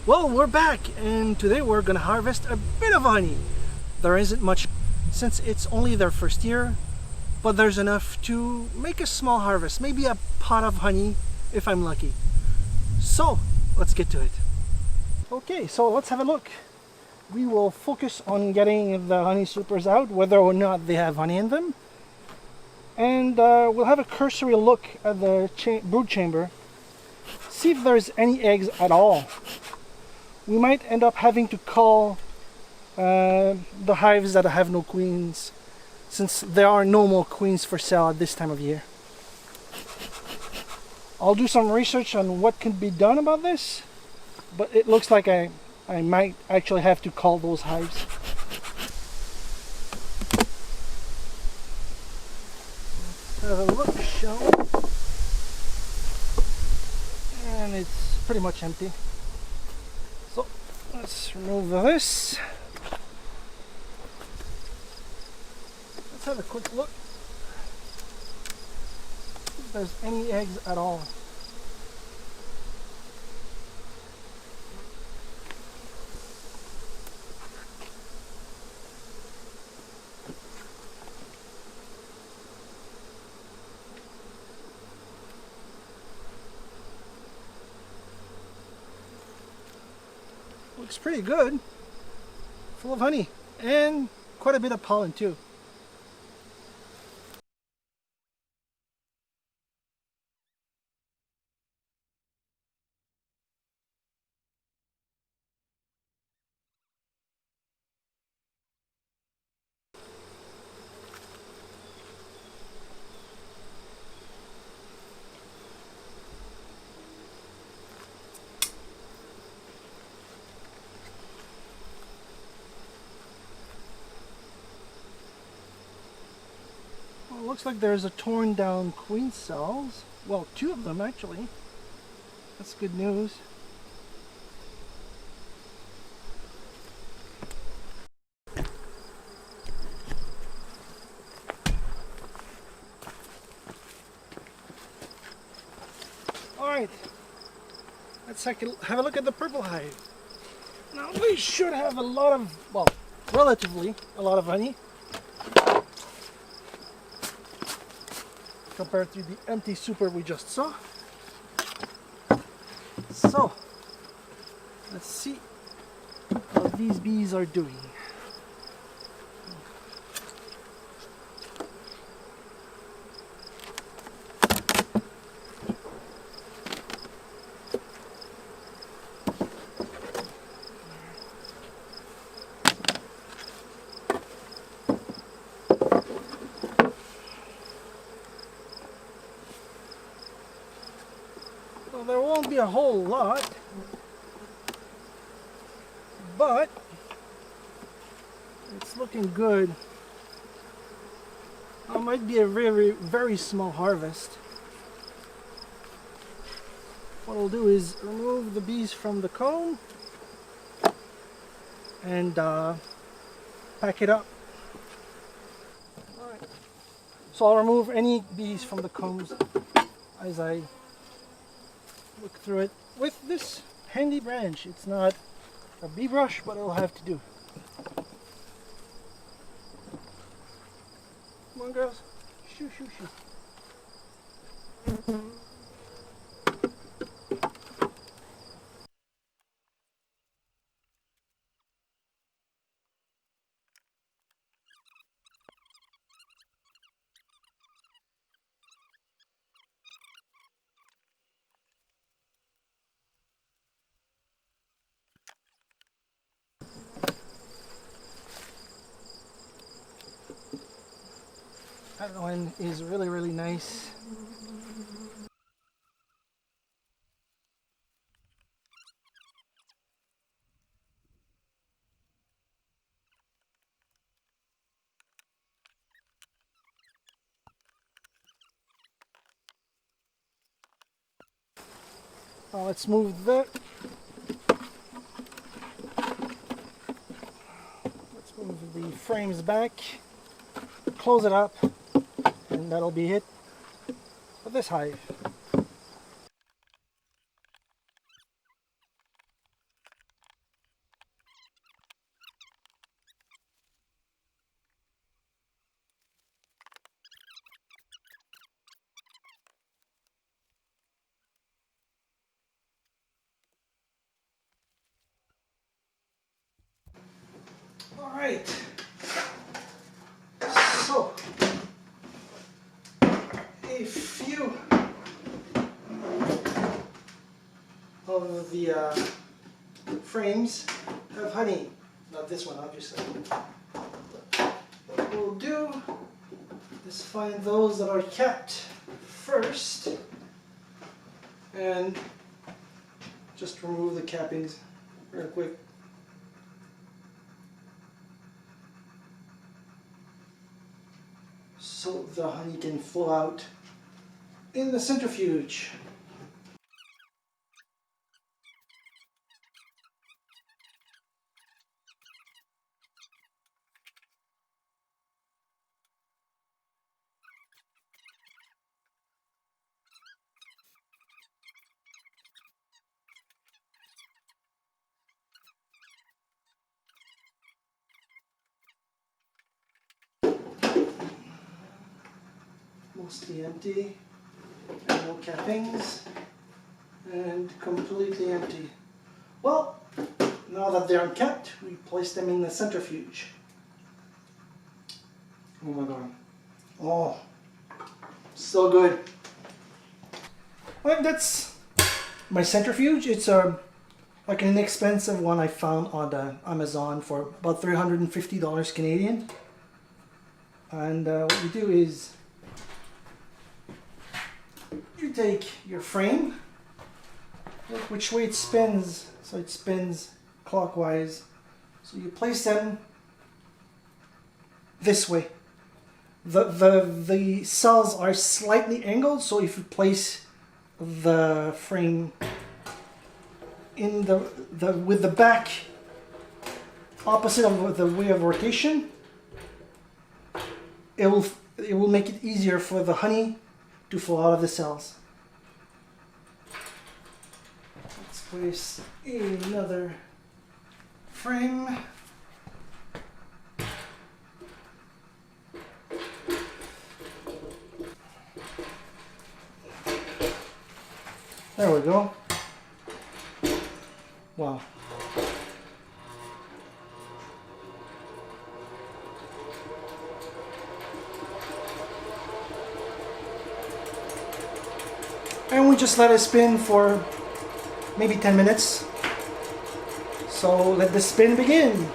Well, we're back, and today we're gonna harvest a bit of honey. There isn't much since it's only their first year, but there's enough to make a small harvest, maybe a pot of honey if I'm lucky. So let's get to it. Okay, so let's have a look. We will focus on getting the honey supers out, whether or not they have honey in them, and we'll have a cursory look at the brood chamber, see if there's any eggs at all. We might end up having to call the hives that have no queens, since there are no more queens for sale at this time of year. I'll do some research on what can be done about this, but it looks like I might actually have to call those hives. Let's have a look, shall we? And it's pretty much empty. So let's remove this. Let's have a quick look if there's any eggs at all. Looks pretty good, full of honey and quite a bit of pollen too. Well, it looks like there's a torn down queen cells. Well, two of them actually. That's good news. Alright, let's have a look at the purple hive. Now they should have a lot of, well, relatively a lot of honey compared to the empty super we just saw. So let's see how these bees are doing. Well, there won't be a whole lot, but it's looking good. It might be a very small harvest. What I'll do is remove the bees from the comb and pack it up. Alright. So I'll remove any bees from the combs as I look through it with this handy branch. It's not a bee brush, but it'll have to do. Come on, girls. Shoo, shoo, shoo. That one is really nice. Now let's move that. Let's move the frames back, close it up, and that'll be it for this hive. Alright, so a few of the frames have honey. Not this one, obviously. What we'll do is find those that are kept first and just remove the cappings real quick. So the honey can flow out in the centrifuge. Mostly empty, and no cappings, and completely empty. Well, now that they're uncapped, we place them in the centrifuge. Oh my god. Oh, so good. Well, that's my centrifuge. It's like an inexpensive one I found on Amazon for about $350 Canadian. And what you do is you take your frame, look which way it spins, so it spins clockwise. So you place them this way. The cells are slightly angled, so if you place the frame in with the back opposite of the way of rotation, it will make it easier for the honey to flow out of the cells. Let's place another frame. There we go. Wow. And we just let it spin for maybe 10 minutes. So let the spin begin.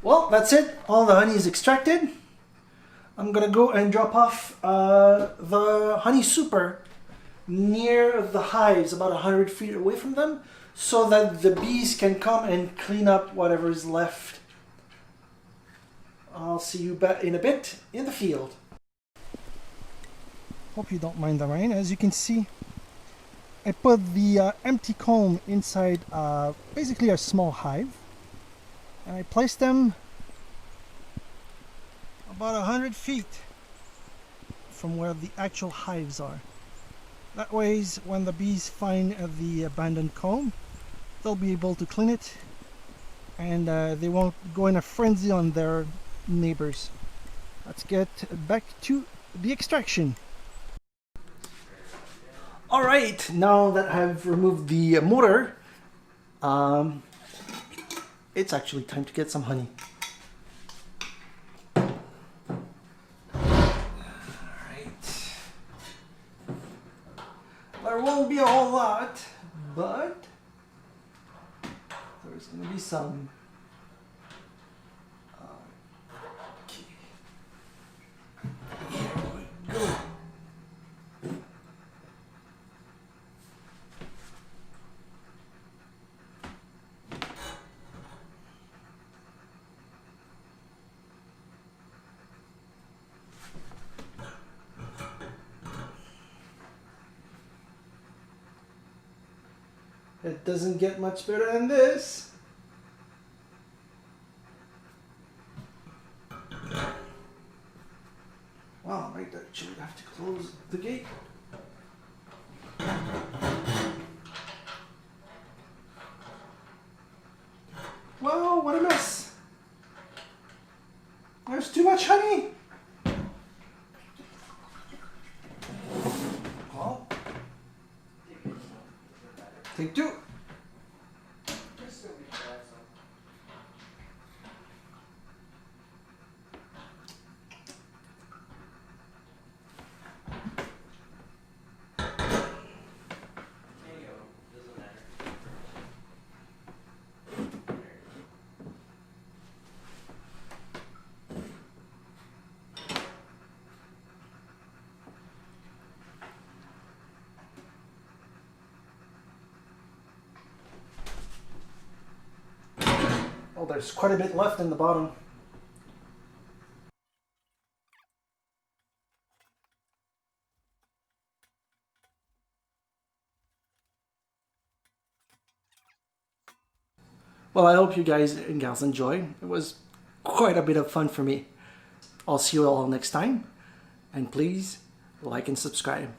Well, that's it. All the honey is extracted. I'm gonna go and drop off the honey super near the hives, about 100 feet away from them, so that the bees can come and clean up whatever is left. I'll see you back in a bit in the field. Hope you don't mind the rain. As you can see, I put the empty comb inside basically a small hive, and I placed them about 100 feet from where the actual hives are. That way, when the bees find the abandoned comb, they'll be able to clean it, and they won't go in a frenzy on their neighbors. Let's get back to the extraction. All right, now that I've removed the motor, it's actually time to get some honey. There won't be a whole lot, but there's going to be some. Okay. Here we go. It doesn't get much better than this. Wow, I might actually have to close the gate. Wow, what a mess. There's too much honey. Well, take two. Oh, there's quite a bit left in the bottom. Well, I hope you guys and gals enjoy. It was quite a bit of fun for me. I'll see you all next time. And please like and subscribe.